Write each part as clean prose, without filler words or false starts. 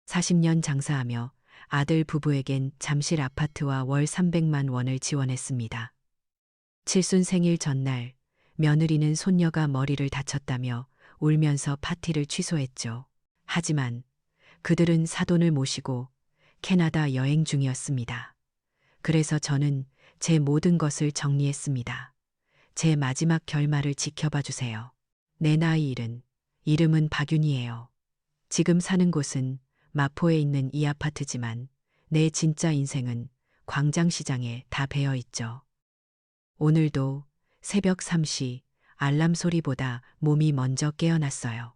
40년 장사하며 아들 부부에겐 잠실 아파트와 월 300만 원을 지원했습니다. 칠순 생일 전날 며느리는 손녀가 머리를 다쳤다며 울면서 파티를 취소했죠. 하지만 그들은 사돈을 모시고 캐나다 여행 중이었습니다. 그래서 저는 제 모든 것을 정리했습니다. 제 마지막 결말을 지켜봐 주세요. 내 나이 70, 이름은 박윤이에요. 지금 사는 곳은 마포에 있는 이 아파트지만 내 진짜 인생은 광장시장에 다 배어 있죠. 오늘도 새벽 3시 알람 소리보다 몸이 먼저 깨어났어요.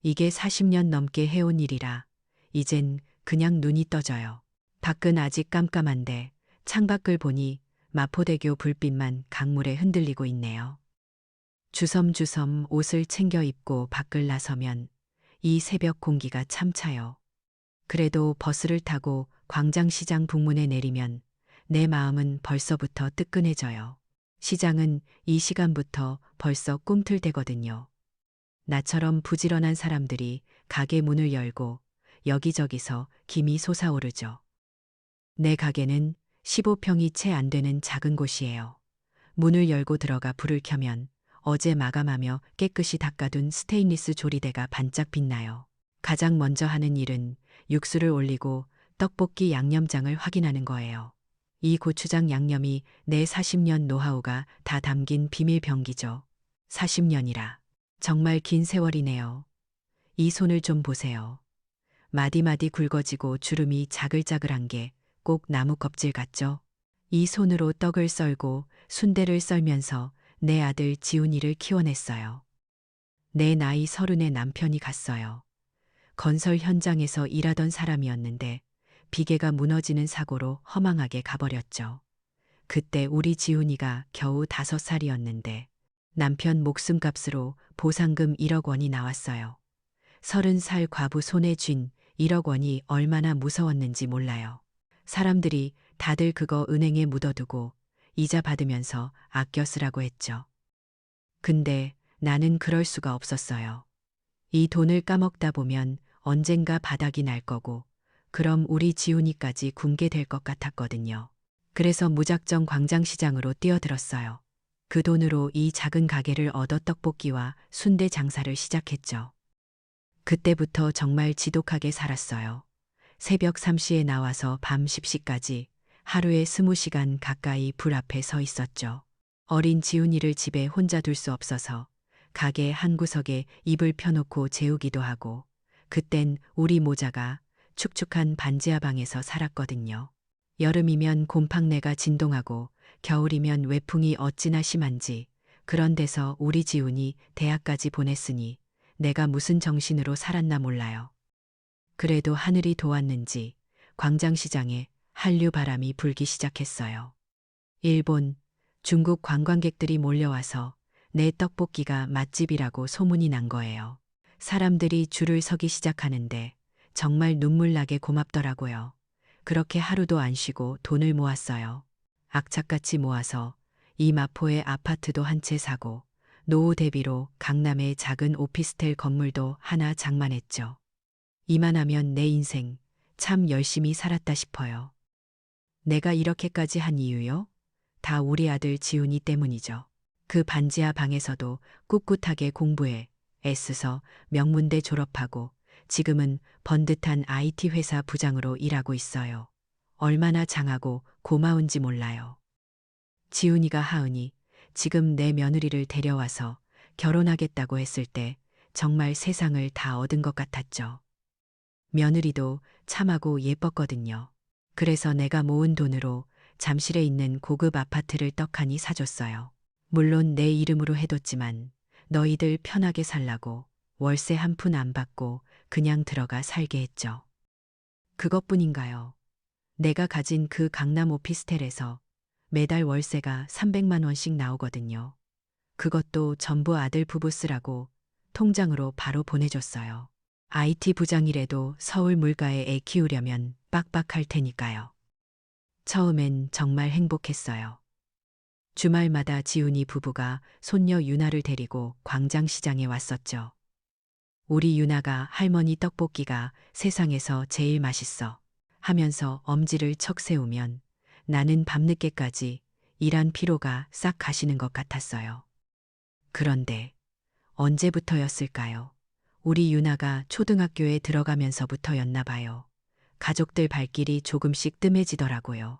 이게 40년 넘게 해온 일이라 이젠 그냥 눈이 떠져요. 밖은 아직 깜깜한데 창밖을 보니 마포대교 불빛만 강물에 흔들리고 있네요. 주섬주섬 옷을 챙겨 입고 밖을 나서면 이 새벽 공기가 참 차요. 그래도 버스를 타고 광장시장 북문에 내리면 내 마음은 벌써부터 뜨끈해져요. 시장은 이 시간부터 벌써 꿈틀대거든요. 나처럼 부지런한 사람들이 가게 문을 열고 여기저기서 김이 솟아오르죠. 내 가게는 15평이 채 안 되는 작은 곳이에요. 문을 열고 들어가 불을 켜면 어제 마감하며 깨끗이 닦아둔 스테인리스 조리대가 반짝 빛나요. 가장 먼저 하는 일은 육수를 올리고 떡볶이 양념장을 확인하는 거예요. 이 고추장 양념이 내 40년 노하우가 다 담긴 비밀 병기죠. 40년이라. 정말 긴 세월이네요. 이 손을 좀 보세요. 마디마디 굵어지고 주름이 자글자글한 게 꼭 나무 껍질 같죠? 이 손으로 떡을 썰고 순대를 썰면서 내 아들 지훈이를 키워냈어요. 내 나이 30에 남편이 갔어요. 건설 현장에서 일하던 사람이었는데 비계가 무너지는 사고로 허망하게 가버렸죠. 그때 우리 지훈이가 겨우 5살이었는데 남편 목숨값으로 보상금 1억 원이 나왔어요. 30살 과부 손에 쥔 1억 원이 얼마나 무서웠는지 몰라요. 사람들이 다들 그거 은행에 묻어두고 이자 받으면서 아껴 쓰라고 했죠. 근데 나는 그럴 수가 없었어요. 이 돈을 까먹다 보면 언젠가 바닥이 날 거고 그럼 우리 지훈이까지 굶게 될 것 같았거든요. 그래서 무작정 광장시장으로 뛰어들었어요. 그 돈으로 이 작은 가게를 얻어 떡볶이와 순대 장사를 시작했죠. 그때부터 정말 지독하게 살았어요. 새벽 3시에 나와서 밤 10시까지 하루에 20시간 가까이 불 앞에 서 있었죠. 어린 지훈이를 집에 혼자 둘 수 없어서 가게 한 구석에 이불 펴놓고 재우기도 하고 그땐 우리 모자가 축축한 반지하 방에서 살았거든요. 여름이면 곰팡내가 진동하고 겨울이면 외풍이 어찌나 심한지 그런 데서 우리 지훈이 대학까지 보냈으니 내가 무슨 정신으로 살았나 몰라요. 그래도 하늘이 도왔는지 광장시장에 한류 바람이 불기 시작했어요. 일본, 중국 관광객들이 몰려와서 내 떡볶이가 맛집이라고 소문이 난 거예요. 사람들이 줄을 서기 시작하는데 정말 눈물 나게 고맙더라고요. 그렇게 하루도 안 쉬고 돈을 모았어요. 악착같이 모아서 이 마포의 아파트도 한 채 사고 노후 대비로 강남의 작은 오피스텔 건물도 하나 장만했죠. 이만하면 내 인생 참 열심히 살았다 싶어요. 내가 이렇게까지 한 이유요? 다 우리 아들 지훈이 때문이죠. 그 반지하 방에서도 꿋꿋하게 공부해 애써서 명문대 졸업하고 지금은 번듯한 IT 회사 부장으로 일하고 있어요. 얼마나 장하고 고마운지 몰라요. 지훈이가 하은이 지금 내 며느리를 데려와서 결혼하겠다고 했을 때 정말 세상을 다 얻은 것 같았죠. 며느리도 참하고 예뻤거든요. 그래서 내가 모은 돈으로 잠실에 있는 고급 아파트를 떡하니 사줬어요. 물론 내 이름으로 해뒀지만 너희들 편하게 살라고 월세 한 푼 안 받고 그냥 들어가 살게 했죠. 그것뿐인가요? 내가 가진 그 강남 오피스텔에서 매달 월세가 300만 원씩 나오거든요. 그것도 전부 아들 부부 쓰라고 통장으로 바로 보내줬어요. IT 부장이라도 서울 물가에 애 키우려면 빡빡할 테니까요. 처음엔 정말 행복했어요. 주말마다 지훈이 부부가 손녀 유나를 데리고 광장시장에 왔었죠. 우리 유나가 할머니 떡볶이가 세상에서 제일 맛있어 하면서 엄지를 척 세우면 나는 밤늦게까지 일한 피로가 싹 가시는 것 같았어요. 그런데 언제부터였을까요? 우리 유나가 초등학교에 들어가면서부터였나 봐요. 가족들 발길이 조금씩 뜸해지더라고요.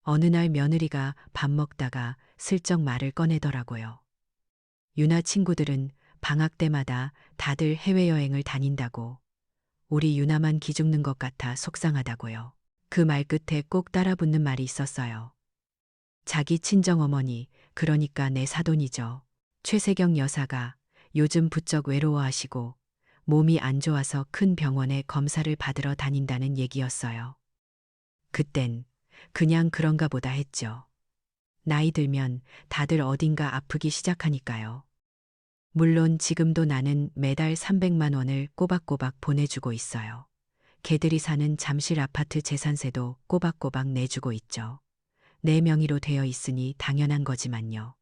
어느 날 며느리가 밥 먹다가 슬쩍 말을 꺼내더라고요. 유나 친구들은 방학 때마다 다들 해외여행을 다닌다고. 우리 유나만 기죽는 것 같아 속상하다고요. 그 말 끝에 꼭 따라붙는 말이 있었어요. 자기 친정어머니, 그러니까 내 사돈이죠. 최세경 여사가 요즘 부쩍 외로워하시고 몸이 안 좋아서 큰 병원에 검사를 받으러 다닌다는 얘기였어요. 그땐 그냥 그런가 보다 했죠. 나이 들면 다들 어딘가 아프기 시작하니까요. 물론 지금도 나는 매달 300만 원을 꼬박꼬박 보내주고 있어요. 개들이 사는 잠실 아파트 재산세도 꼬박꼬박 내주고 있죠. 내 명의로 되어 있으니 당연한 거지만요.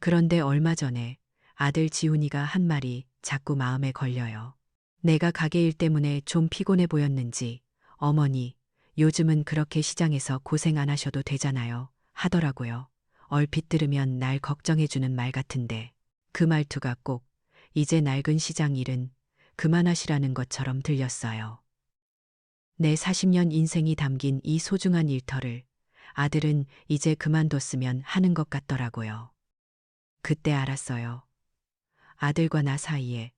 그런데 얼마 전에 아들 지훈이가 한 말이 자꾸 마음에 걸려요. 내가 가게 일 때문에 좀 피곤해 보였는지 어머니, 요즘은 그렇게 시장에서 고생 안 하셔도 되잖아요. 하더라고요. 얼핏 들으면 날 걱정해주는 말 같은데 그 말투가 꼭 이제 낡은 시장 일은 그만하시라는 것처럼 들렸어요. 내 40년 인생이 담긴 이 소중한 일터를 아들은 이제 그만뒀으면 하는 것 같더라고요. 그때 알았어요. 아들과 나 사이에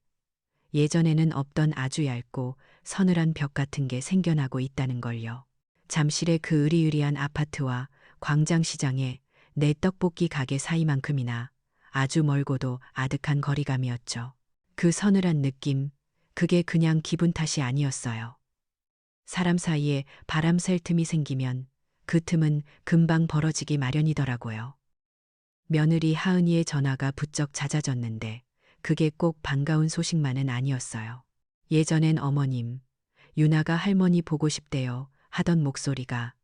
예전에는 없던 아주 얇고 서늘한 벽 같은 게 생겨나고 있다는 걸요. 잠실의 그 으리으리한 아파트와 광장시장에 내 떡볶이 가게 사이만큼이나 아주 멀고도 아득한 거리감이었죠. 그 서늘한 느낌, 그게 그냥 기분 탓이 아니었어요. 사람 사이에 바람 쐴 틈이 생기면 그 틈은 금방 벌어지기 마련이더라고요. 며느리 하은이의 전화가 부쩍 잦아졌는데 그게 꼭 반가운 소식만은 아니었어요. 예전엔 어머님, 유나가 할머니 보고 싶대요 하던 목소리가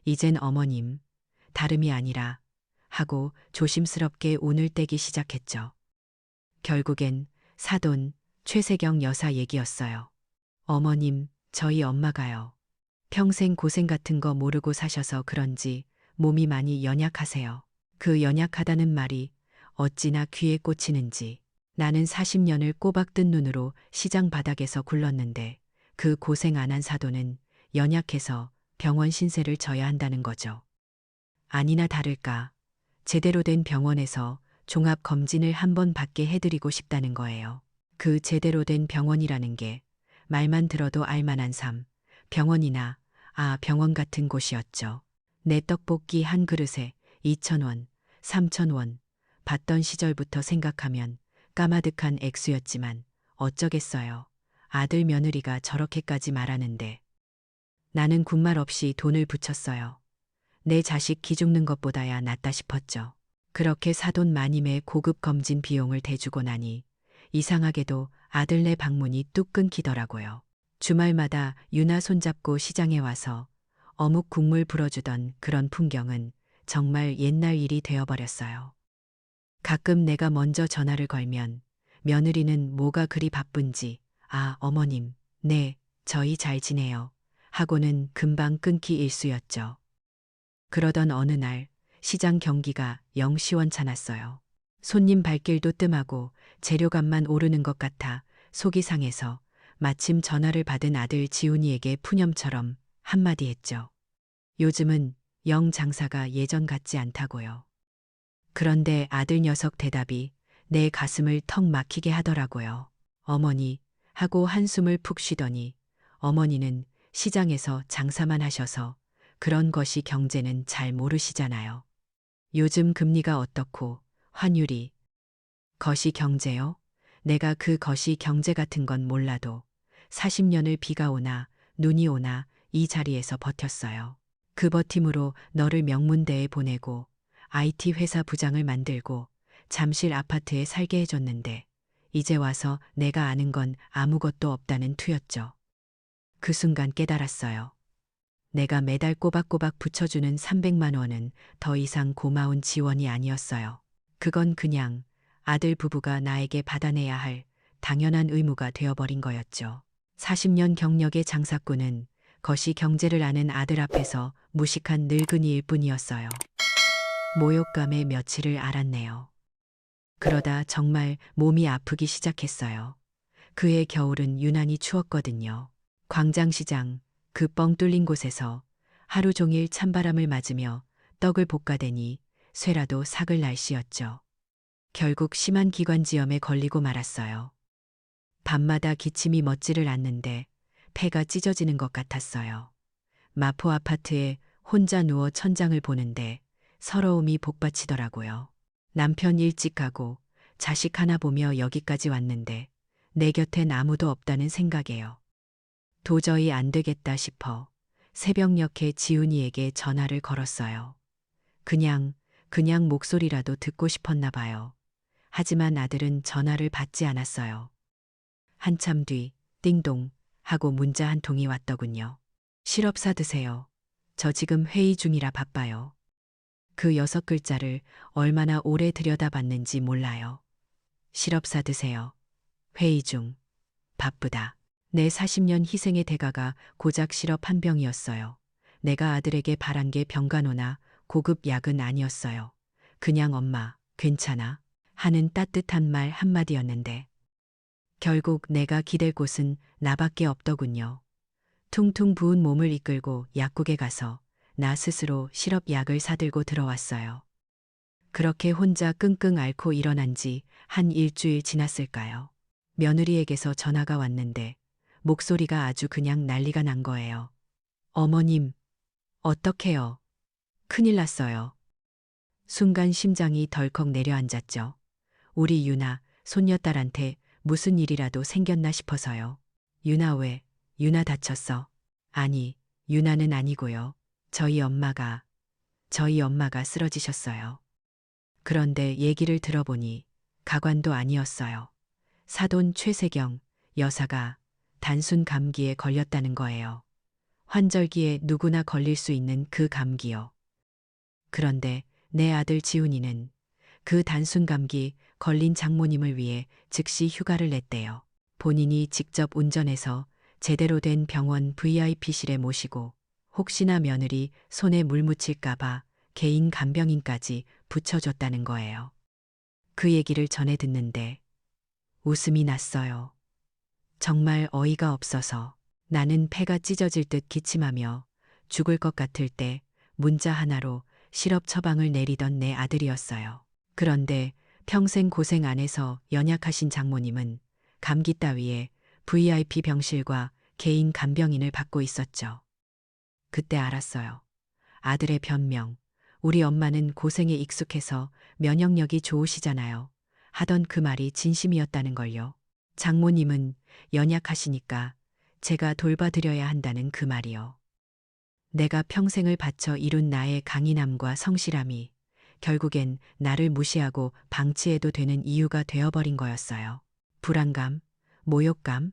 이젠 어머님, 다름이 아니라 하고 조심스럽게 운을 떼기 시작했죠. 결국엔 사돈 최세경 여사 얘기였어요. 어머님, 저희 엄마가요. 평생 고생 같은 거 모르고 사셔서 그런지 몸이 많이 연약하세요. 그 연약하다는 말이 어찌나 귀에 꽂히는지. 나는 40년을 꼬박 뜬 눈으로 시장 바닥에서 굴렀는데 그 고생 안 한 사돈은 연약해서 병원 신세를 져야 한다는 거죠. 아니나 다를까 제대로 된 병원에서 종합 검진을 한번 받게 해드리고 싶다는 거예요. 그 제대로 된 병원이라는 게 말만 들어도 알만한 삶, 병원이나 병원 같은 곳이었죠. 내 떡볶이 한 그릇에 2,000원, 3,000원 받던 시절부터 생각하면 까마득한 액수였지만 어쩌겠어요. 아들 며느리가 저렇게까지 말하는데. 나는 군말 없이 돈을 붙였어요. 내 자식 기죽는 것보다야 낫다 싶었죠. 그렇게 사돈 마님의 고급 검진 비용을 대주고 나니 이상하게도 아들네 방문이 뚝 끊기더라고요. 주말마다 유나 손잡고 시장에 와서 어묵 국물 불어주던 그런 풍경은 정말 옛날 일이 되어버렸어요. 가끔 내가 먼저 전화를 걸면 며느리는 뭐가 그리 바쁜지 어머님, 네, 저희 잘 지내요. 하고는 금방 끊기 일쑤였죠. 그러던 어느 날 시장 경기가 영 시원찮았어요. 손님 발길도 뜸하고 재료값만 오르는 것 같아 속이 상해서 마침 전화를 받은 아들 지훈이에게 푸념처럼 한마디 했죠. 요즘은 영 장사가 예전 같지 않다고요. 그런데 아들 녀석 대답이 내 가슴을 턱 막히게 하더라고요. 어머니 하고 한숨을 푹 쉬더니 어머니는 시장에서 장사만 하셔서 그런 것이 경제는 잘 모르시잖아요. 요즘 금리가 어떻고 환율이 것이 경제요? 내가 그 것이 경제 같은 건 몰라도 40년을 비가 오나 눈이 오나 이 자리에서 버텼어요. 그 버팀으로 너를 명문대에 보내고 IT 회사 부장을 만들고 잠실 아파트에 살게 해줬는데 이제 와서 내가 아는 건 아무것도 없다는 투였죠. 그 순간 깨달았어요. 내가 매달 꼬박꼬박 붙여주는 300만 원은 더 이상 고마운 지원이 아니었어요. 그건 그냥 아들 부부가 나에게 받아내야 할 당연한 의무가 되어버린 거였죠. 40년 경력의 장사꾼은 것이 경제를 아는 아들 앞에서 무식한 늙은이일 뿐이었어요. 모욕감에 며칠을 앓았네요. 그러다 정말 몸이 아프기 시작했어요. 그해 겨울은 유난히 추웠거든요. 광장시장, 그 뻥 뚫린 곳에서 하루 종일 찬바람을 맞으며 떡을 볶아대니 쇠라도 삭을 날씨였죠. 결국 심한 기관지염에 걸리고 말았어요. 밤마다 기침이 멎지를 않는데 폐가 찢어지는 것 같았어요. 마포 아파트에 혼자 누워 천장을 보는데 서러움이 복받치더라고요. 남편 일찍 가고 자식 하나 보며 여기까지 왔는데 내 곁엔 아무도 없다는 생각에요. 도저히 안 되겠다 싶어 새벽녘에 지훈이에게 전화를 걸었어요. 그냥 목소리라도 듣고 싶었나 봐요. 하지만 아들은 전화를 받지 않았어요. 한참 뒤 띵동 하고 문자 한 통이 왔더군요. 시럽 사드세요. 저 지금 회의 중이라 바빠요. 그 6글자를 얼마나 오래 들여다봤는지 몰라요. 시럽 사드세요. 회의 중. 바쁘다. 내 40년 희생의 대가가 고작 시럽 한 병이었어요. 내가 아들에게 바란 게 병간호나 고급 약은 아니었어요. 그냥 엄마, 괜찮아? 하는 따뜻한 말 한마디였는데 결국 내가 기댈 곳은 나밖에 없더군요. 퉁퉁 부은 몸을 이끌고 약국에 가서 나 스스로 시럽 약을 사들고 들어왔어요. 그렇게 혼자 끙끙 앓고 일어난 지 한 일주일 지났을까요? 며느리에게서 전화가 왔는데 목소리가 아주 그냥 난리가 난 거예요. 어머님, 어떡해요? 큰일 났어요. 순간 심장이 덜컥 내려앉았죠. 우리 유나, 손녀딸한테 무슨 일이라도 생겼나 싶어서요. 유나 왜? 유나 다쳤어? 아니, 유나는 아니고요. 저희 엄마가 쓰러지셨어요. 그런데 얘기를 들어보니 가관도 아니었어요. 사돈 최세경 여사가 단순 감기에 걸렸다는 거예요. 환절기에 누구나 걸릴 수 있는 그 감기요. 그런데 내 아들 지훈이는 그 단순 감기 걸린 장모님을 위해 즉시 휴가를 냈대요. 본인이 직접 운전해서 제대로 된 병원 VIP실에 모시고 혹시나 며느리 손에 물 묻힐까봐 개인 간병인까지 붙여줬다는 거예요. 그 얘기를 전해 듣는데 웃음이 났어요. 정말 어이가 없어서 나는 폐가 찢어질 듯 기침하며 죽을 것 같을 때 문자 하나로 시럽 처방을 내리던 내 아들이었어요. 그런데 평생 고생 안 해서 연약하신 장모님은 감기 따위에 VIP 병실과 개인 간병인을 받고 있었죠. 그때 알았어요. 아들의 변명. 우리 엄마는 고생에 익숙해서 면역력이 좋으시잖아요. 하던 그 말이 진심이었다는 걸요. 장모님은 연약하시니까 제가 돌봐드려야 한다는 그 말이요. 내가 평생을 바쳐 이룬 나의 강인함과 성실함이 결국엔 나를 무시하고 방치해도 되는 이유가 되어버린 거였어요. 불안감? 모욕감?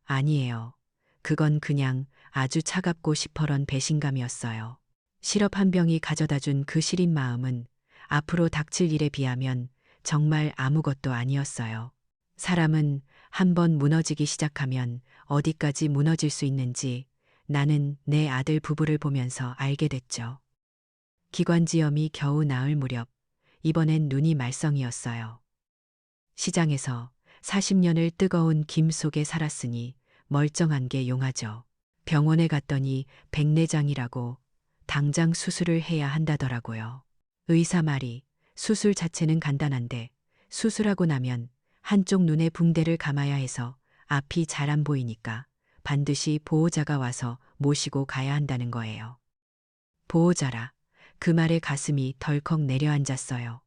아니에요. 그건 그냥 아주 차갑고 시퍼런 배신감이었어요. 시럽 한 병이 가져다 준 그 시린 마음은 앞으로 닥칠 일에 비하면 정말 아무것도 아니었어요. 사람은 한번 무너지기 시작하면 어디까지 무너질 수 있는지 나는 내 아들 부부를 보면서 알게 됐죠. 기관지염이 겨우 나을 무렵 이번엔 눈이 말썽이었어요. 시장에서 40년을 뜨거운 김 속에 살았으니 멀쩡한 게 용하죠. 병원에 갔더니 백내장이라고 당장 수술을 해야 한다더라고요. 의사 말이 수술 자체는 간단한데 수술하고 나면 한쪽 눈에 붕대를 감아야 해서 앞이 잘 안 보이니까 반드시 보호자가 와서 모시고 가야 한다는 거예요. 보호자라. 그 말에 가슴이 덜컥 내려앉았어요.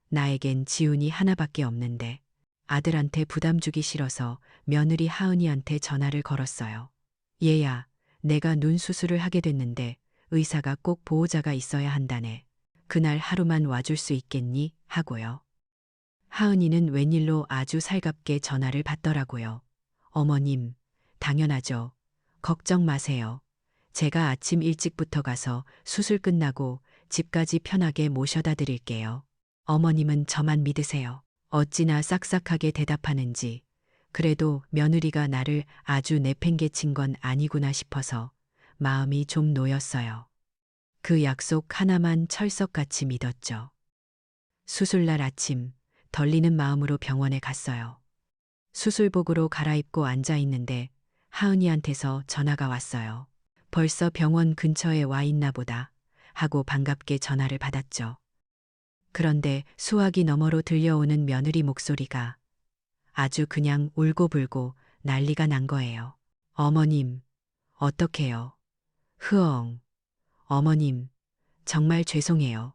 나에겐 지훈이 하나밖에 없는데 아들한테 부담 주기 싫어서 며느리 하은이한테 전화를 걸었어요. 얘야, 내가 눈 수술을 하게 됐는데 의사가 꼭 보호자가 있어야 한다네. 그날 하루만 와줄 수 있겠니? 하고요. 하은이는 웬일로 아주 살갑게 전화를 받더라고요. 어머님, 당연하죠. 걱정 마세요. 제가 아침 일찍부터 가서 수술 끝나고 집까지 편하게 모셔다 드릴게요. 어머님은 저만 믿으세요. 어찌나 싹싹하게 대답하는지 그래도 며느리가 나를 아주 내팽개친 건 아니구나 싶어서 마음이 좀 놓였어요. 그 약속 하나만 철석같이 믿었죠. 수술날 아침, 덜리는 마음으로 병원에 갔어요. 수술복으로 갈아입고 앉아 있는데 하은이한테서 전화가 왔어요. 벌써 병원 근처에 와 있나 보다 하고 반갑게 전화를 받았죠. 그런데 수화기 너머로 들려오는 며느리 목소리가 아주 그냥 울고불고 난리가 난 거예요. 어머님, 어떡해요? 흐엉. 어머님, 정말 죄송해요.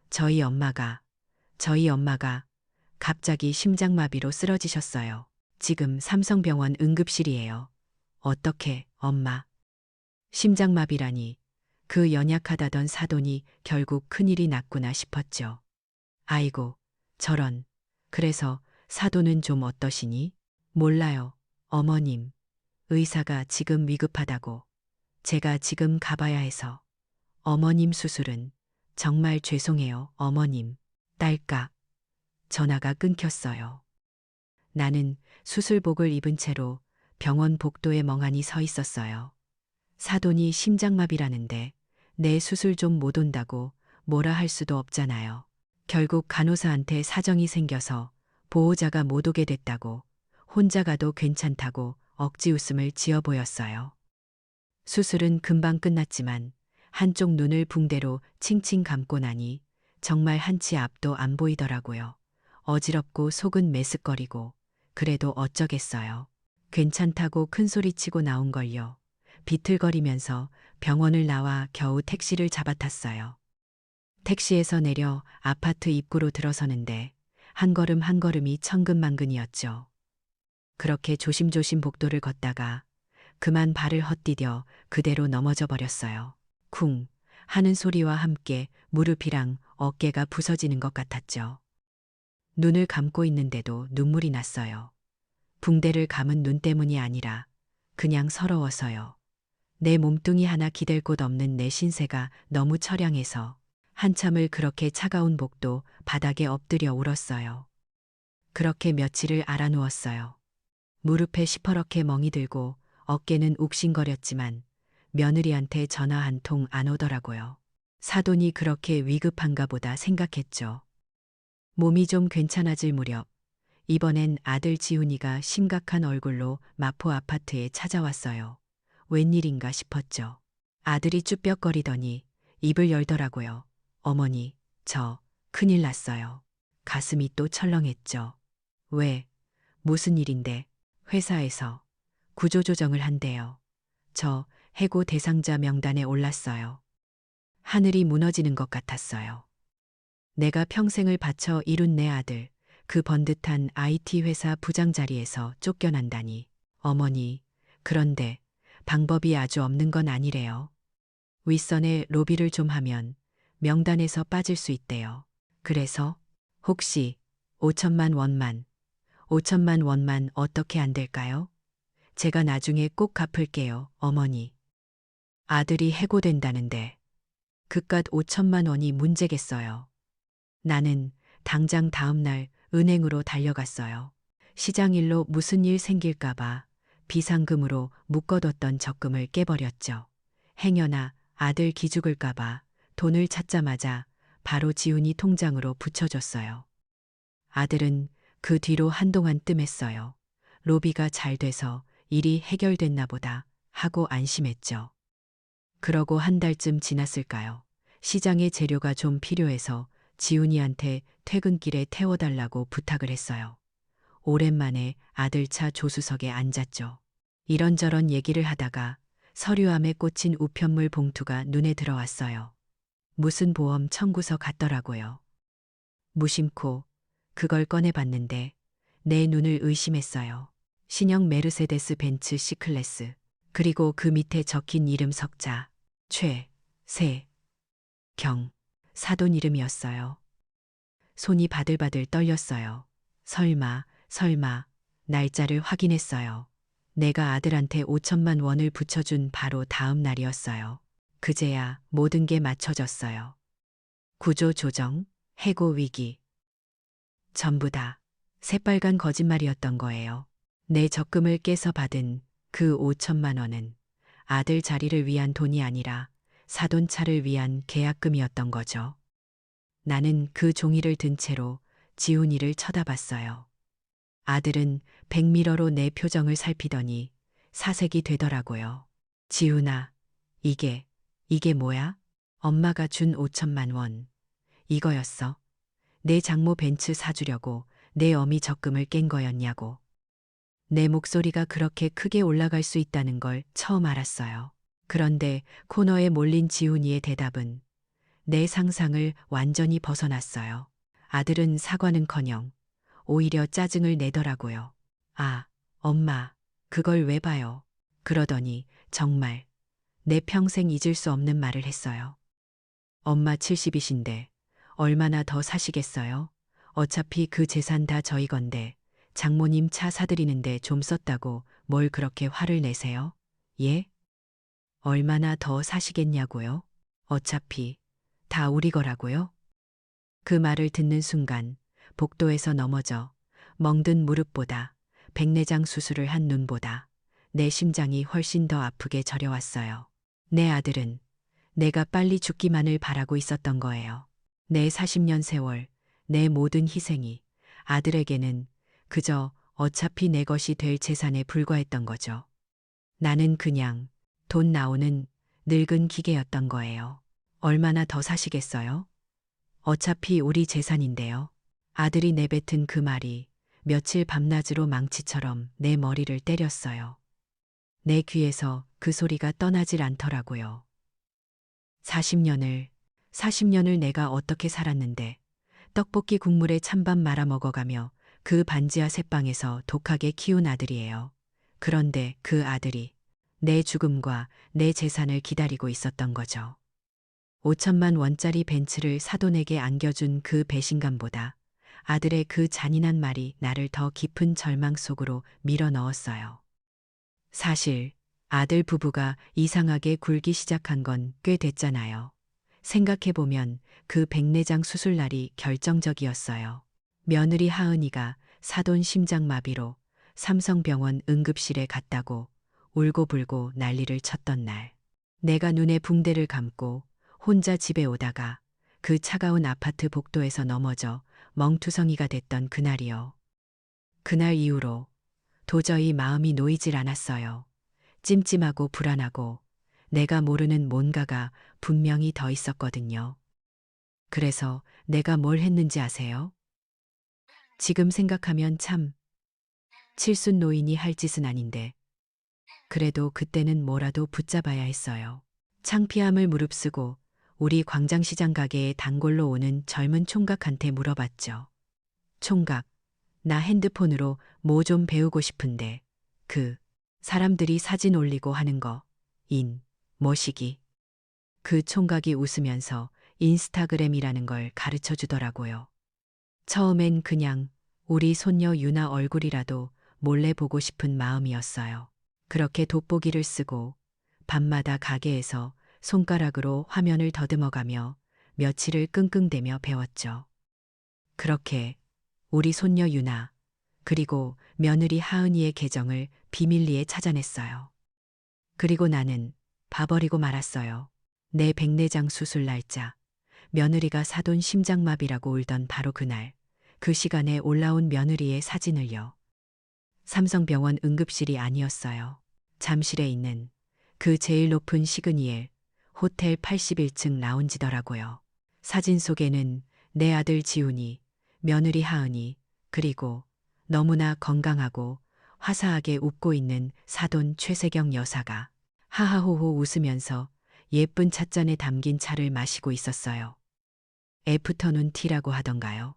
저희 엄마가 갑자기 심장마비로 쓰러지셨어요. 지금 삼성병원 응급실이에요. 어떻게, 엄마? 심장마비라니. 그 연약하다던 사돈이 결국 큰일이 났구나 싶었죠. 아이고, 저런. 그래서 사돈은 좀 어떠시니? 몰라요, 어머님. 의사가 지금 위급하다고. 제가 지금 가봐야 해서. 어머님 수술은 정말 죄송해요, 어머님. 딸깍. 전화가 끊겼어요. 나는 수술복을 입은 채로 병원 복도에 멍하니 서 있었어요. 사돈이 심장마비라는데 내 수술 좀 못 온다고 뭐라 할 수도 없잖아요. 결국 간호사한테 사정이 생겨서 보호자가 못 오게 됐다고 혼자 가도 괜찮다고 억지 웃음을 지어 보였어요. 수술은 금방 끝났지만 한쪽 눈을 붕대로 칭칭 감고 나니 정말 한치 앞도 안 보이더라고요. 어지럽고 속은 메스꺼리고 그래도 어쩌겠어요. 괜찮다고 큰소리치고 나온걸요. 비틀거리면서 병원을 나와 겨우 택시를 잡아탔어요. 택시에서 내려 아파트 입구로 들어서는데 한 걸음 한 걸음이 천근만근이었죠. 그렇게 조심조심 복도를 걷다가 그만 발을 헛디뎌 그대로 넘어져 버렸어요. 쿵 하는 소리와 함께 무릎이랑 어깨가 부서지는 것 같았죠. 눈을 감고 있는데도 눈물이 났어요. 붕대를 감은 눈 때문이 아니라 그냥 서러워서요. 내 몸뚱이 하나 기댈 곳 없는 내 신세가 너무 처량해서 한참을 그렇게 차가운 복도 바닥에 엎드려 울었어요. 그렇게 며칠을 알아누웠어요. 무릎에 시퍼렇게 멍이 들고 어깨는 욱신거렸지만 며느리한테 전화 한 통 안 오더라고요. 사돈이 그렇게 위급한가 보다 생각했죠. 몸이 좀 괜찮아질 무렵 이번엔 아들 지훈이가 심각한 얼굴로 마포 아파트에 찾아왔어요. 웬일인가 싶었죠. 아들이 쭈뼛거리더니 입을 열더라고요. 어머니, 저 큰일 났어요. 가슴이 또 철렁했죠. 왜? 무슨 일인데? 회사에서 구조조정을 한대요. 저 해고 대상자 명단에 올랐어요. 하늘이 무너지는 것 같았어요. 내가 평생을 바쳐 이룬 내 아들, 그 번듯한 IT 회사 부장 자리에서 쫓겨난다니. 어머니, 그런데 방법이 아주 없는 건 아니래요. 윗선에 로비를 좀 하면 명단에서 빠질 수 있대요. 그래서 혹시 5천만 원만 어떻게 안 될까요? 제가 나중에 꼭 갚을게요, 어머니. 아들이 해고된다는데 그깟 5천만 원이 문제겠어요. 나는 당장 다음 날 은행으로 달려갔어요. 시장일로 무슨 일 생길까봐 비상금으로 묶어뒀던 적금을 깨버렸죠. 행여나 아들 기죽을까봐 돈을 찾자마자 바로 지훈이 통장으로 붙여줬어요. 아들은 그 뒤로 한동안 뜸했어요. 로비가 잘 돼서 일이 해결됐나 보다 하고 안심했죠. 그러고 한 달쯤 지났을까요? 시장에 재료가 좀 필요해서 지훈이한테 퇴근길에 태워달라고 부탁을 했어요. 오랜만에 아들 차 조수석에 앉았죠. 이런저런 얘기를 하다가 서류함에 꽂힌 우편물 봉투가 눈에 들어왔어요. 무슨 보험 청구서 같더라고요. 무심코 그걸 꺼내봤는데 내 눈을 의심했어요. 신형 메르세데스 벤츠 C클래스. 그리고 그 밑에 적힌 이름 석자. 최세경. 사돈 이름이었어요. 손이 바들바들 떨렸어요. 설마 날짜를 확인했어요. 내가 아들한테 5천만 원을 붙여준 바로 다음 날이었어요. 그제야 모든 게 맞춰졌어요. 구조조정, 해고 위기. 전부 다 새빨간 거짓말이었던 거예요. 내 적금을 깨서 받은 그 5천만 원은 아들 자리를 위한 돈이 아니라 사돈차를 위한 계약금이었던 거죠. 나는 그 종이를 든 채로 지훈이를 쳐다봤어요. 아들은 백미러로 내 표정을 살피더니 사색이 되더라고요. 지훈아, 이게 뭐야? 엄마가 준 5천만 원. 이거였어. 내 장모 벤츠 사주려고 내 어미 적금을 깬 거였냐고. 내 목소리가 그렇게 크게 올라갈 수 있다는 걸 처음 알았어요. 그런데 코너에 몰린 지훈이의 대답은 내 상상을 완전히 벗어났어요. 아들은 사과는커녕 오히려 짜증을 내더라고요. 아, 엄마, 그걸 왜 봐요? 그러더니 정말 내 평생 잊을 수 없는 말을 했어요. 엄마 70이신데 얼마나 더 사시겠어요? 어차피 그 재산 다 저희 건데 장모님 차 사드리는데 좀 썼다고 뭘 그렇게 화를 내세요? 예? 얼마나 더 사시겠냐고요? 어차피 다 우리 거라고요? 그 말을 듣는 순간 복도에서 넘어져 멍든 무릎보다 백내장 수술을 한 눈보다 내 심장이 훨씬 더 아프게 저려왔어요. 내 아들은 내가 빨리 죽기만을 바라고 있었던 거예요. 내 40년 세월, 내 모든 희생이 아들에게는 그저 어차피 내 것이 될 재산에 불과했던 거죠. 나는 그냥 돈 나오는 늙은 기계였던 거예요. 얼마나 더 사시겠어요? 어차피 우리 재산인데요. 아들이 내뱉은 그 말이 며칠 밤낮으로 망치처럼 내 머리를 때렸어요. 내 귀에서 그 소리가 떠나질 않더라고요. 40년을, 40년을 내가 어떻게 살았는데 떡볶이 국물에 찬밥 말아 먹어가며 그 반지하 새빵에서 독하게 키운 아들이에요. 그런데 그 아들이 내 죽음과 내 재산을 기다리고 있었던 거죠. 5천만 원짜리 벤츠를 사돈에게 안겨준 그 배신감보다 아들의 그 잔인한 말이 나를 더 깊은 절망 속으로 밀어 넣었어요. 사실 아들 부부가 이상하게 굴기 시작한 건 꽤 됐잖아요. 생각해보면 그 백내장 수술 날이 결정적이었어요. 며느리 하은이가 사돈 심장마비로 삼성병원 응급실에 갔다고 울고불고 난리를 쳤던 날. 내가 눈에 붕대를 감고 혼자 집에 오다가 그 차가운 아파트 복도에서 넘어져 멍투성이가 됐던 그날이요. 그날 이후로 도저히 마음이 놓이질 않았어요. 찜찜하고 불안하고 내가 모르는 뭔가가 분명히 더 있었거든요. 그래서 내가 뭘 했는지 아세요? 지금 생각하면 참 칠순 노인이 할 짓은 아닌데 그래도 그때는 뭐라도 붙잡아야 했어요. 창피함을 무릅쓰고 우리 광장시장 가게에 단골로 오는 젊은 총각한테 물어봤죠. 총각, 나 핸드폰으로 뭐 좀 배우고 싶은데 그 사람들이 사진 올리고 하는 거 뭐시기. 그 총각이 웃으면서 인스타그램이라는 걸 가르쳐 주더라고요. 처음엔 그냥 우리 손녀 유나 얼굴이라도 몰래 보고 싶은 마음이었어요. 그렇게 돋보기를 쓰고 밤마다 가게에서 손가락으로 화면을 더듬어가며 며칠을 끙끙대며 배웠죠. 그렇게 우리 손녀 유나 그리고 며느리 하은이의 계정을 비밀리에 찾아냈어요. 그리고 나는 봐버리고 말았어요. 내 백내장 수술 날짜, 며느리가 사돈 심장마비라고 울던 바로 그날, 그 시간에 올라온 며느리의 사진을요. 삼성병원 응급실이 아니었어요. 잠실에 있는 그 제일 높은 시그니엘 호텔 81층 라운지더라고요. 사진 속에는 내 아들 지훈이, 며느리 하은이, 그리고 너무나 건강하고 화사하게 웃고 있는 사돈 최세경 여사가 하하호호 웃으면서 예쁜 찻잔에 담긴 차를 마시고 있었어요. 애프터눈 티라고 하던가요.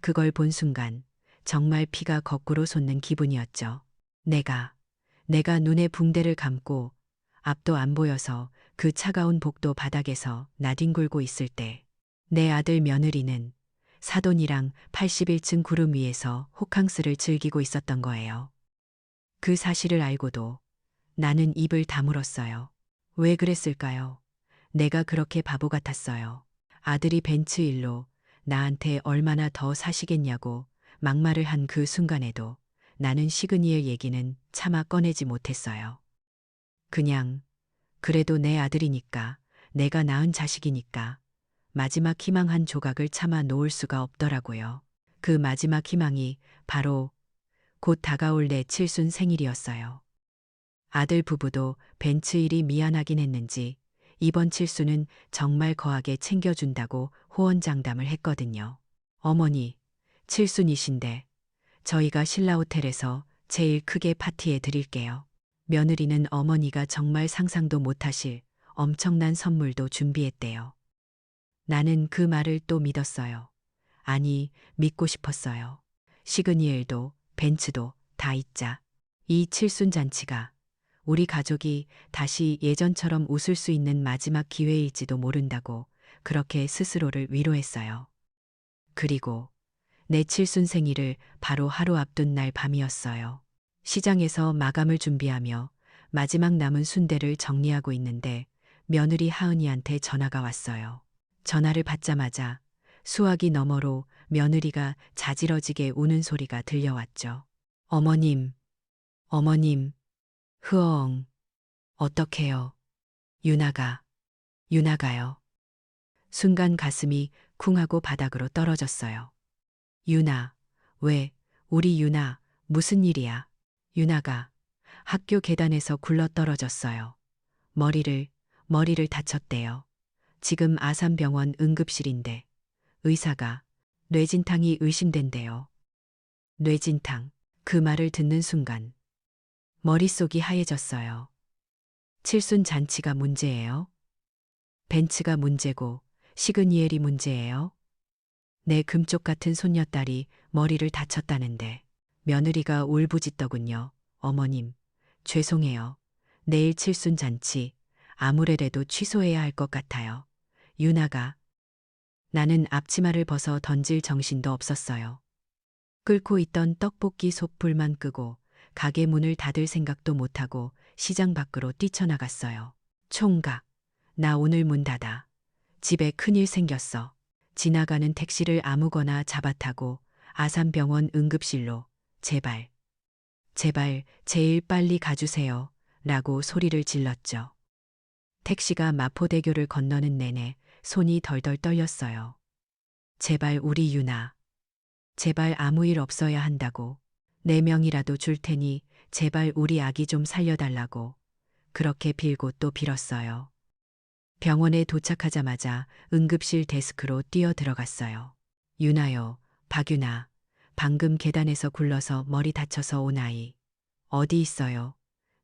그걸 본 순간 정말 피가 거꾸로 솟는 기분이었죠. 내가 눈에 붕대를 감고 앞도 안 보여서 그 차가운 복도 바닥에서 나뒹굴고 있을 때 내 아들 며느리는 사돈이랑 81층 구름 위에서 호캉스를 즐기고 있었던 거예요. 그 사실을 알고도 나는 입을 다물었어요. 왜 그랬을까요? 내가 그렇게 바보 같았어요. 아들이 벤츠 일로 나한테 얼마나 더 사시겠냐고 막말을 한 그 순간에도 나는 시그니엘 얘기는 차마 꺼내지 못했어요. 그냥 그래도 내 아들이니까, 내가 낳은 자식이니까 마지막 희망 한 조각을 참아 놓을 수가 없더라고요. 그 마지막 희망이 바로 곧 다가올 내 칠순 생일이었어요. 아들 부부도 벤츠 일이 미안하긴 했는지 이번 칠순은 정말 거하게 챙겨준다고 호언장담을 했거든요. 어머니, 칠순이신데 저희가 신라호텔에서 제일 크게 파티해 드릴게요. 며느리는 어머니가 정말 상상도 못하실 엄청난 선물도 준비했대요. 나는 그 말을 또 믿었어요. 아니, 믿고 싶었어요. 시그니엘도 벤츠도 다 있자. 이 칠순 잔치가 우리 가족이 다시 예전처럼 웃을 수 있는 마지막 기회일지도 모른다고 그렇게 스스로를 위로했어요. 그리고 내 칠순 생일을 바로 하루 앞둔 날 밤이었어요. 시장에서 마감을 준비하며 마지막 남은 순대를 정리하고 있는데 며느리 하은이한테 전화가 왔어요. 전화를 받자마자 수화기 너머로 며느리가 자지러지게 우는 소리가 들려왔죠. 어머님, 어머님, 흐엉, 어떡해요. 유나가요. 순간 가슴이 쿵 하고 바닥으로 떨어졌어요. 유나, 왜, 우리 유나, 무슨 일이야? 유나가 학교 계단에서 굴러 떨어졌어요. 머리를 다쳤대요. 지금 아산병원 응급실인데 의사가 뇌진탕이 의심된대요. 뇌진탕. 그 말을 듣는 순간 머릿속이 하얘졌어요. 칠순 잔치가 문제예요? 벤츠가 문제고 시그니엘이 문제예요? 내 금쪽 같은 손녀딸이 머리를 다쳤다는데 며느리가 울부짖더군요. 어머님, 죄송해요. 내일 칠순 잔치 아무래도 취소해야 할 것 같아요. 유나가. 나는 앞치마를 벗어 던질 정신도 없었어요. 끓고 있던 떡볶이 솥불만 끄고 가게 문을 닫을 생각도 못하고 시장 밖으로 뛰쳐나갔어요. 총각, 나 오늘 문 닫아. 집에 큰일 생겼어. 지나가는 택시를 아무거나 잡아타고 아산병원 응급실로 제발 제일 빨리 가주세요. 라고 소리를 질렀죠. 택시가 마포대교를 건너는 내내 손이 덜덜 떨렸어요. 제발 우리 유나. 제발 아무 일 없어야 한다고. 4명이라도 줄 테니 제발 우리 아기 좀 살려달라고. 그렇게 빌고 또 빌었어요. 병원에 도착하자마자 응급실 데스크로 뛰어 들어갔어요. 유나요, 박유나. 방금 계단에서 굴러서 머리 다쳐서 온 아이. 어디 있어요?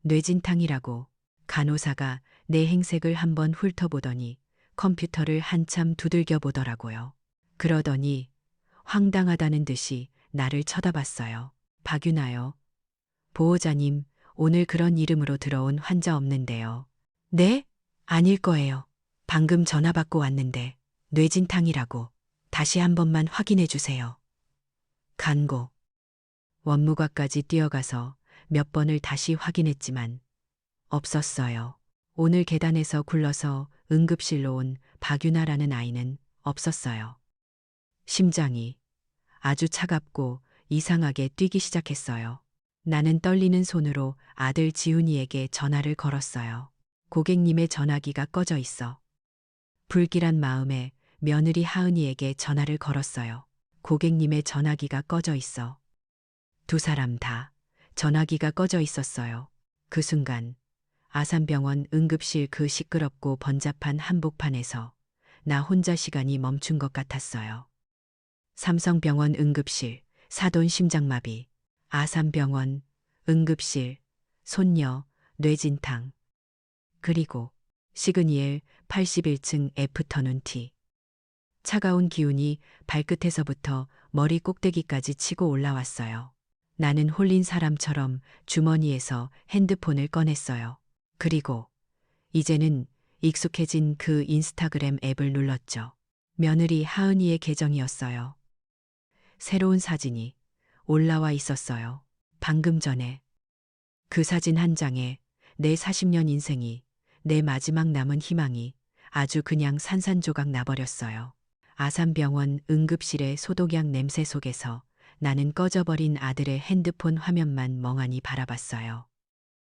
뇌진탕이라고. 간호사가 내 행색을 한번 훑어보더니 컴퓨터를 한참 두들겨 보더라고요. 그러더니 황당하다는 듯이 나를 쳐다봤어요. 박유나요. 보호자님, 오늘 그런 이름으로 들어온 환자 없는데요. 네? 아닐 거예요. 방금 전화 받고 왔는데 뇌진탕이라고. 다시 한 번만 확인해 주세요. 간고. 원무과까지 뛰어가서 몇 번을 다시 확인했지만 없었어요. 오늘 계단에서 굴러서 응급실로 온 박유나라는 아이는 없었어요. 심장이 아주 차갑고 이상하게 뛰기 시작했어요. 나는 떨리는 손으로 아들 지훈이에게 전화를 걸었어요. 고객님의 전화기가 꺼져 있어. 불길한 마음에 며느리 하은이에게 전화를 걸었어요. 고객님의 전화기가 꺼져 있어. 두 사람 다 전화기가 꺼져 있었어요. 그 순간 아산병원 응급실 그 시끄럽고 번잡한 한복판에서 나 혼자 시간이 멈춘 것 같았어요. 삼성병원 응급실, 사돈 심장마비, 아산병원 응급실, 손녀, 뇌진탕. 그리고 시그니엘 81층 애프터눈 티. 차가운 기운이 발끝에서부터 머리 꼭대기까지 치고 올라왔어요. 나는 홀린 사람처럼 주머니에서 핸드폰을 꺼냈어요. 그리고 이제는 익숙해진 그 인스타그램 앱을 눌렀죠. 며느리 하은이의 계정이었어요. 새로운 사진이 올라와 있었어요. 방금 전에. 그 사진 한 장에 내 40년 인생이, 내 마지막 남은 희망이 아주 그냥 산산조각 나버렸어요. 아산병원 응급실의 소독약 냄새 속에서 나는 꺼져버린 아들의 핸드폰 화면만 멍하니 바라봤어요.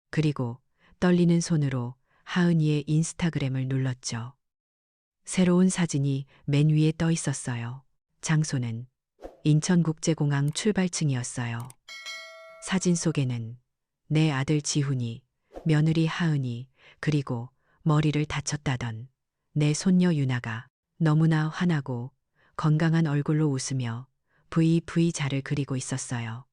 그리고 떨리는 손으로 하은이의 인스타그램을 눌렀죠. 새로운 사진이 맨 위에 떠 있었어요. 장소는 인천국제공항 출발층이었어요. 사진 속에는 내 아들 지훈이, 며느리 하은이, 그리고 머리를 다쳤다던 내 손녀 유나가 너무나 환하고 건강한 얼굴로 웃으며 VV자를 그리고 있었어요.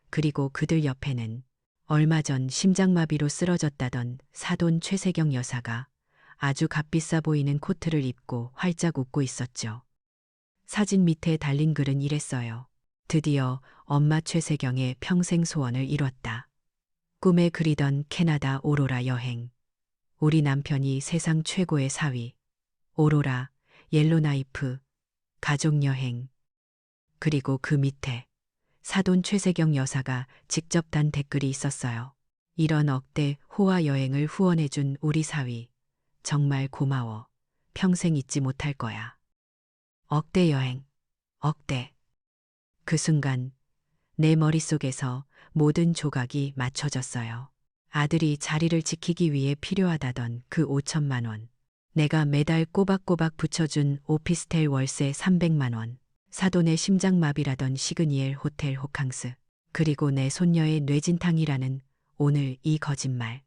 그리고 그들 옆에는 얼마 전 심장마비로 쓰러졌다던 사돈 최세경 여사가 아주 값비싸 보이는 코트를 입고 활짝 웃고 있었죠. 사진 밑에 달린 글은 이랬어요. 드디어 엄마 최세경의 평생 소원을 이뤘다. 꿈에 그리던 캐나다 오로라 여행. 우리 남편이 세상 최고의 사위. 오로라, 옐로나이프, 가족여행. 그리고 그 밑에 사돈 최세경 여사가 직접 단 댓글이 있었어요. 이런 억대 호화 여행을 후원해준 우리 사위. 정말 고마워. 평생 잊지 못할 거야. 억대 여행. 억대. 그 순간 내 머릿속에서 모든 조각이 맞춰졌어요. 아들이 자리를 지키기 위해 필요하다던 그 5천만 원. 내가 매달 꼬박꼬박 붙여준 오피스텔 월세 300만 원. 사돈의 심장마비라던 시그니엘 호텔 호캉스. 그리고 내 손녀의 뇌진탕이라는 오늘 이 거짓말.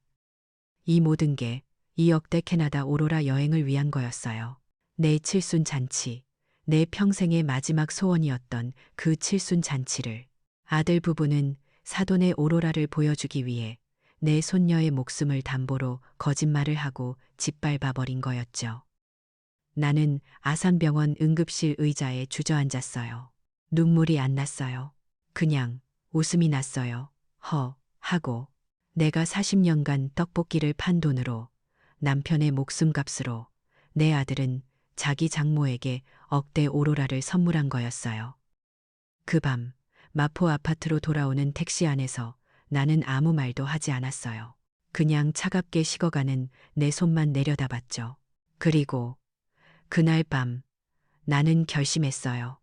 이 모든 게 이 억대 캐나다 오로라 여행을 위한 거였어요. 내 칠순 잔치. 내 평생의 마지막 소원이었던 그 칠순 잔치를 아들 부부는 사돈의 오로라를 보여주기 위해 내 손녀의 목숨을 담보로 거짓말을 하고 짓밟아 버린 거였죠. 나는 아산병원 응급실 의자에 주저앉았어요. 눈물이 안 났어요. 그냥 웃음이 났어요. 하고 내가 40년간 떡볶이를 판 돈으로 남편의 목숨값으로 내 아들은 자기 장모에게 억대 오로라를 선물한 거였어요. 그 밤 마포 아파트로 돌아오는 택시 안에서 나는 아무 말도 하지 않았어요. 그냥 차갑게 식어가는 내 손만 내려다봤죠. 그리고 그날 밤 나는 결심했어요.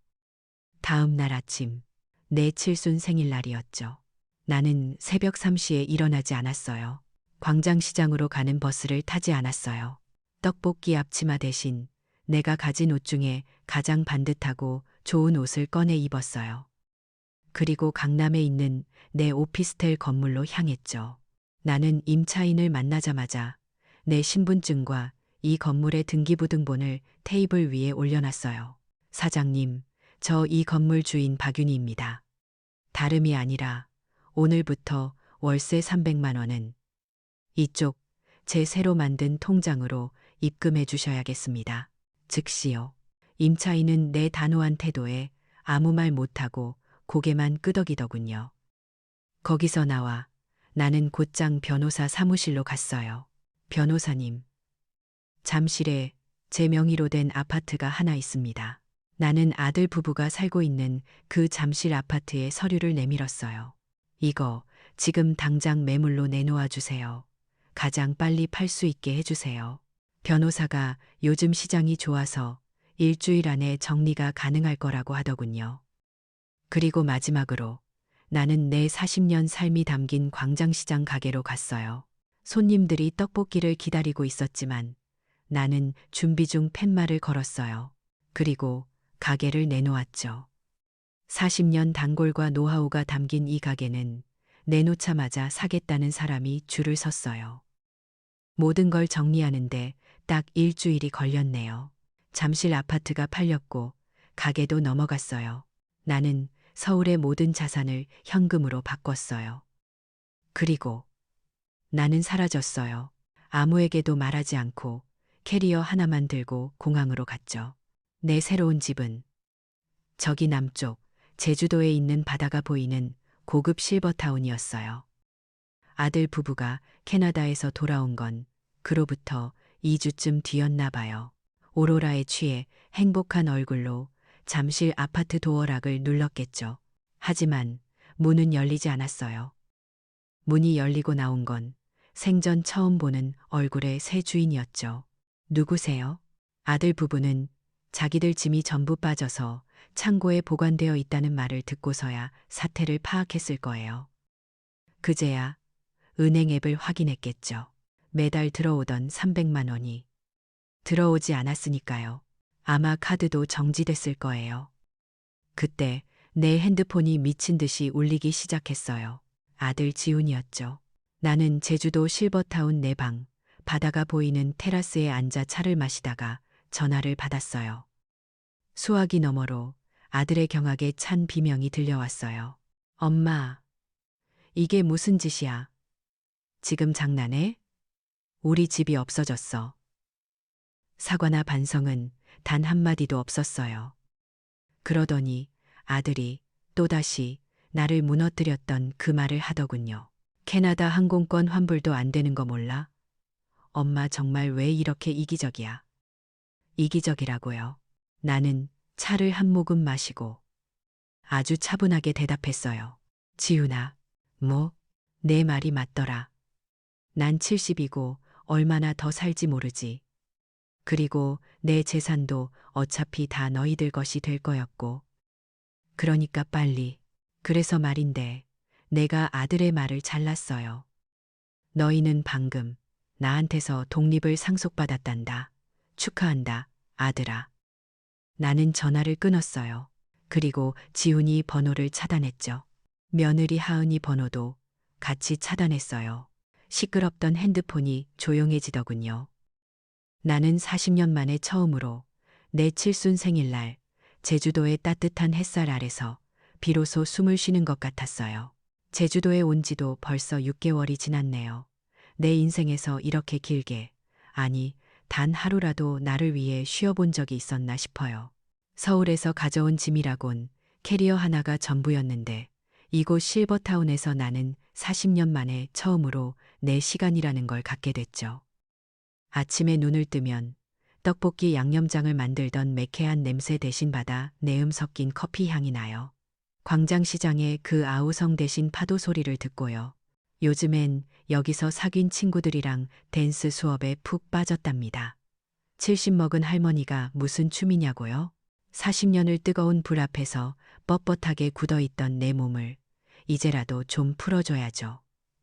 다음 날 아침 내 칠순 생일날이었죠. 나는 새벽 3시에 일어나지 않았어요. 광장시장으로 가는 버스를 타지 않았어요. 떡볶이 앞치마 대신 내가 가진 옷 중에 가장 반듯하고 좋은 옷을 꺼내 입었어요. 그리고 강남에 있는 내 오피스텔 건물로 향했죠. 나는 임차인을 만나자마자 내 신분증과 이 건물의 등기부등본을 테이블 위에 올려놨어요. 사장님, 저 이 건물 주인 박윤희입니다. 다름이 아니라 오늘부터 월세 300만 원은 이쪽 제 새로 만든 통장으로 입금해 주셔야겠습니다. 즉시요. 임차인은 내 단호한 태도에 아무 말 못하고 고개만 끄덕이더군요. 거기서 나와 나는 곧장 변호사 사무실로 갔어요. 변호사님, 잠실에 제 명의로 된 아파트가 하나 있습니다. 나는 아들 부부가 살고 있는 그 잠실 아파트에 서류를 내밀었어요. 이거 지금 당장 매물로 내놓아 주세요. 가장 빨리 팔 수 있게 해주세요. 변호사가 요즘 시장이 좋아서 일주일 안에 정리가 가능할 거라고 하더군요. 그리고 마지막으로 나는 내 40년 삶이 담긴 광장시장 가게로 갔어요. 손님들이 떡볶이를 기다리고 있었지만 나는 준비 중 팻말을 걸었어요. 그리고 가게를 내놓았죠. 40년 단골과 노하우가 담긴 이 가게는 내놓자마자 사겠다는 사람이 줄을 섰어요. 모든 걸 정리하는데 딱 일주일이 걸렸네요. 잠실 아파트가 팔렸고 가게도 넘어갔어요. 나는 서울의 모든 자산을 현금으로 바꿨어요. 그리고 나는 사라졌어요. 아무에게도 말하지 않고 캐리어 하나만 들고 공항으로 갔죠. 내 새로운 집은 저기 남쪽 제주도에 있는 바다가 보이는 고급 실버타운이었어요. 아들 부부가 캐나다에서 돌아온 건 그로부터 2주쯤 뒤였나 봐요. 오로라에 취해 행복한 얼굴로 잠실 아파트 도어락을 눌렀겠죠. 하지만 문은 열리지 않았어요. 문이 열리고 나온 건 생전 처음 보는 얼굴의 새 주인이었죠. 누구세요? 아들 부부는 자기들 짐이 전부 빠져서 창고에 보관되어 있다는 말을 듣고서야 사태를 파악했을 거예요. 그제야 은행 앱을 확인했겠죠. 매달 들어오던 300만 원이 들어오지 않았으니까요. 아마 카드도 정지됐을 거예요. 그때 내 핸드폰이 미친 듯이 울리기 시작했어요. 아들 지훈이었죠. 나는 제주도 실버타운 내 방, 바다가 보이는 테라스에 앉아 차를 마시다가 전화를 받았어요. 수화기 너머로 아들의 경악에 찬 비명이 들려왔어요. 엄마, 이게 무슨 짓이야? 지금 장난해? 우리 집이 없어졌어. 사과나 반성은 단 한마디도 없었어요. 그러더니 아들이 또다시 나를 무너뜨렸던 그 말을 하더군요. 캐나다 항공권 환불도 안 되는 거 몰라? 엄마 정말 왜 이렇게 이기적이야? 이기적이라고요. 나는 차를 한 모금 마시고 아주 차분하게 대답했어요. 지훈아, 뭐? 내 말이 맞더라. 난 70이고 얼마나 더 살지 모르지. 그리고 내 재산도 어차피 다 너희들 것이 될 거였고. 그러니까 빨리. 그래서 말인데 내가 아들의 말을 잘랐어요. 너희는 방금 나한테서 독립을 상속받았단다. 축하한다, 아들아. 나는 전화를 끊었어요. 그리고 지훈이 번호를 차단했죠. 며느리 하은이 번호도 같이 차단했어요. 시끄럽던 핸드폰이 조용해지더군요. 나는 40년 만에 처음으로 내 칠순 생일날 제주도의 따뜻한 햇살 아래서 비로소 숨을 쉬는 것 같았어요. 제주도에 온 지도 벌써 6개월이 지났네요. 내 인생에서 이렇게 길게, 아니, 단 하루라도 나를 위해 쉬어본 적이 있었나 싶어요. 서울에서 가져온 짐이라곤 캐리어 하나가 전부였는데 이곳 실버타운에서 나는 40년 만에 처음으로 내 시간이라는 걸 갖게 됐죠. 아침에 눈을 뜨면 떡볶이 양념장을 만들던 매캐한 냄새 대신 받아 내음 섞인 커피 향이 나요. 광장시장의 그 아우성 대신 파도 소리를 듣고요. 요즘엔 여기서 사귄 친구들이랑 댄스 수업에 푹 빠졌답니다. 70 먹은 할머니가 무슨 춤이냐고요? 40년을 뜨거운 불 앞에서 뻣뻣하게 굳어있던 내 몸을 이제라도 좀 풀어줘야죠.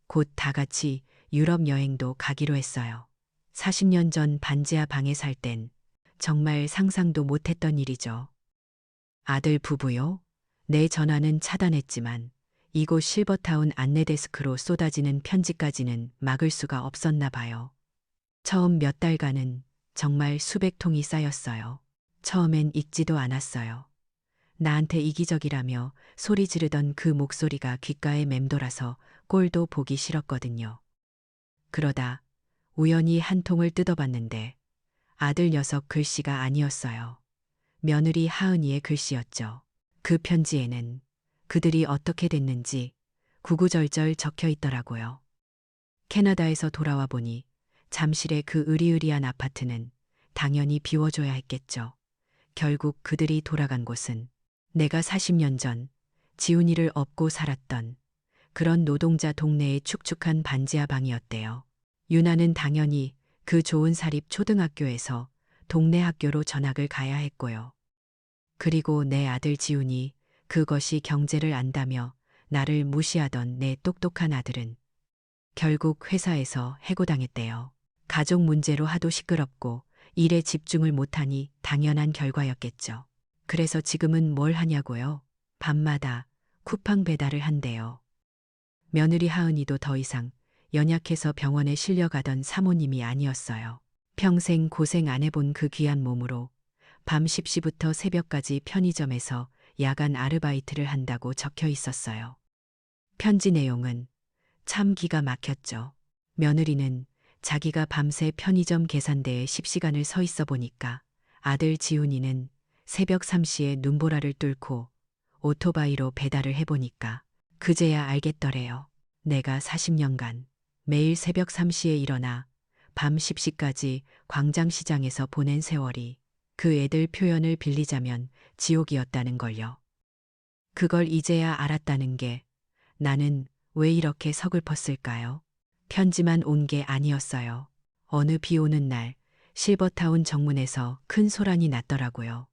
곧 다 같이 유럽 여행도 가기로 했어요. 40년 전 반지하 방에 살 땐 정말 상상도 못했던 일이죠. 아들 부부요? 내 전화는 차단했지만 이곳 실버타운 안내데스크로 쏟아지는 편지까지는 막을 수가 없었나 봐요. 처음 몇 달간은 정말 수백 통이 쌓였어요. 처음엔 읽지도 않았어요. 나한테 이기적이라며 소리 지르던 그 목소리가 귓가에 맴돌아서 꼴도 보기 싫었거든요. 그러다 우연히 한 통을 뜯어봤는데 아들 녀석 글씨가 아니었어요. 며느리 하은이의 글씨였죠. 그 편지에는 그들이 어떻게 됐는지 구구절절 적혀 있더라고요. 캐나다에서 돌아와 보니 잠실의 그 으리으리한 아파트는 당연히 비워줘야 했겠죠. 결국 그들이 돌아간 곳은 내가 40년 전 지훈이를 업고 살았던 그런 노동자 동네의 축축한 반지하 방이었대요. 유나는 당연히 그 좋은 사립 초등학교에서 동네 학교로 전학을 가야 했고요. 그리고 내 아들 지훈이 그것이 경제를 안다며 나를 무시하던 내 똑똑한 아들은 결국 회사에서 해고당했대요. 가족 문제로 하도 시끄럽고 일에 집중을 못하니 당연한 결과였겠죠. 그래서 지금은 뭘 하냐고요? 밤마다 쿠팡 배달을 한대요. 며느리 하은이도 더 이상 연약해서 병원에 실려가던 사모님이 아니었어요. 평생 고생 안 해본 그 귀한 몸으로 밤 10시부터 새벽까지 편의점에서 야간 아르바이트를 한다고 적혀 있었어요. 편지 내용은 참 기가 막혔죠. 며느리는 자기가 밤새 편의점 계산대에 10시간을 서 있어 보니까 아들 지훈이는 새벽 3시에 눈보라를 뚫고 오토바이로 배달을 해보니까 그제야 알겠더래요. 내가 40년간 매일 새벽 3시에 일어나 밤 10시까지 광장시장에서 보낸 세월이 그 애들 표현을 빌리자면 지옥이었다는 걸요. 그걸 이제야 알았다는 게 나는 왜 이렇게 서글펐을까요? 편지만 온 게 아니었어요. 어느 비 오는 날 실버타운 정문에서 큰 소란이 났더라고요.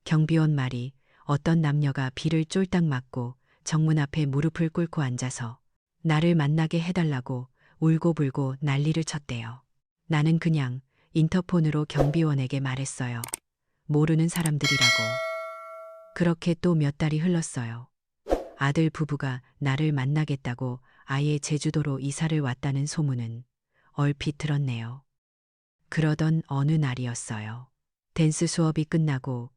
경비원 말이 어떤 남녀가 비를 쫄딱 맞고 정문 앞에 무릎을 꿇고 앉아서 나를 만나게 해달라고 울고불고 난리를 쳤대요. 나는 그냥 인터폰으로 경비원에게 말했어요. 모르는 사람들이라고. 그렇게 또 몇 달이 흘렀어요. 아들 부부가 나를 만나겠다고 아예 제주도로 이사를 왔다는 소문은 얼핏 들었네요. 그러던 어느 날이었어요. 댄스 수업이 끝나고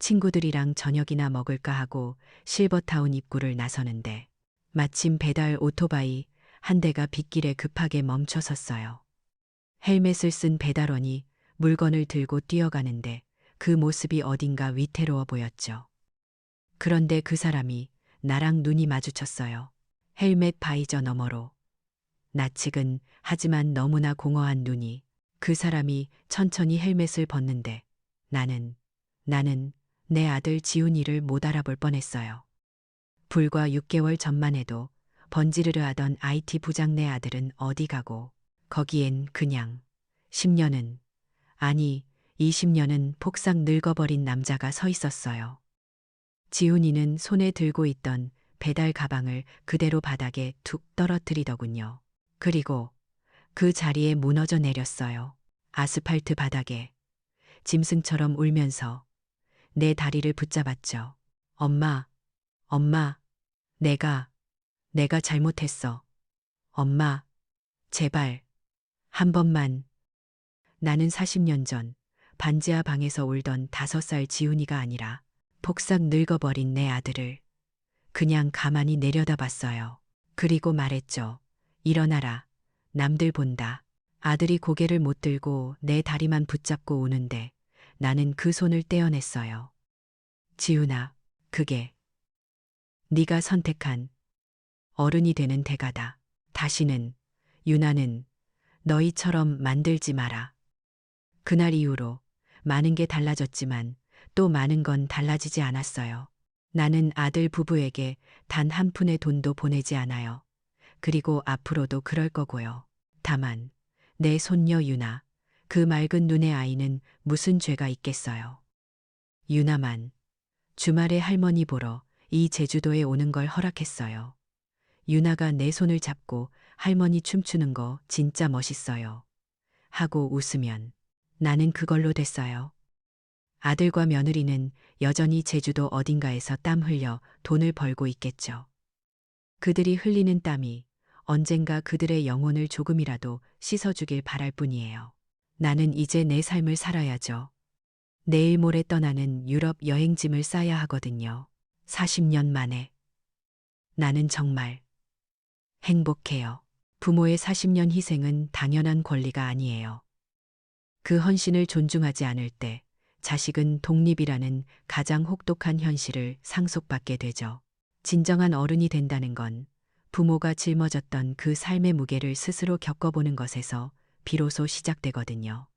친구들이랑 저녁이나 먹을까 하고 실버타운 입구를 나서는데 마침 배달 오토바이 한 대가 빗길에 급하게 멈춰 섰어요. 헬멧을 쓴 배달원이 물건을 들고 뛰어가는데 그 모습이 어딘가 위태로워 보였죠. 그런데 그 사람이 나랑 눈이 마주쳤어요. 헬멧 바이저 너머로. 낯익은 하지만 너무나 공허한 눈이. 그 사람이 천천히 헬멧을 벗는데 나는 내 아들 지훈이를 못 알아볼 뻔했어요. 불과 6개월 전만 해도 번지르르 하던 IT 부장 내 아들은 어디 가고 거기엔 그냥 10년은 아니 20년은 폭삭 늙어버린 남자가 서 있었어요. 지훈이는 손에 들고 있던 배달 가방을 그대로 바닥에 툭 떨어뜨리더군요. 그리고 그 자리에 무너져 내렸어요. 아스팔트 바닥에 짐승처럼 울면서 내 다리를 붙잡았죠. 엄마, 엄마, 내가 잘못했어. 엄마, 제발, 한 번만. 나는 40년 전 반지하 방에서 울던 5살 지훈이가 아니라 폭삭 늙어버린 내 아들을 그냥 가만히 내려다봤어요. 그리고 말했죠. 일어나라. 남들 본다. 아들이 고개를 못 들고 내 다리만 붙잡고 우는데 나는 그 손을 떼어냈어요. 지훈아, 그게 네가 선택한 어른이 되는 대가다. 다시는 유나는 너희처럼 만들지 마라. 그날 이후로 많은 게 달라졌지만 또 많은 건 달라지지 않았어요. 나는 아들 부부에게 단 한 푼의 돈도 보내지 않아요. 그리고 앞으로도 그럴 거고요. 다만 내 손녀 유나, 그 맑은 눈의 아이는 무슨 죄가 있겠어요. 유나만 주말에 할머니 보러 이 제주도에 오는 걸 허락했어요. 유나가 내 손을 잡고 할머니 춤추는 거 진짜 멋있어요. 하고 웃으면 나는 그걸로 됐어요. 아들과 며느리는 여전히 제주도 어딘가에서 땀 흘려 돈을 벌고 있겠죠. 그들이 흘리는 땀이 언젠가 그들의 영혼을 조금이라도 씻어주길 바랄 뿐이에요. 나는 이제 내 삶을 살아야죠. 내일 모레 떠나는 유럽 여행짐을 싸야 하거든요. 40년 만에. 나는 정말 행복해요. 부모의 40년 희생은 당연한 권리가 아니에요. 그 헌신을 존중하지 않을 때 자식은 독립이라는 가장 혹독한 현실을 상속받게 되죠. 진정한 어른이 된다는 건 부모가 짊어졌던 그 삶의 무게를 스스로 겪어보는 것에서 비로소 시작되거든요.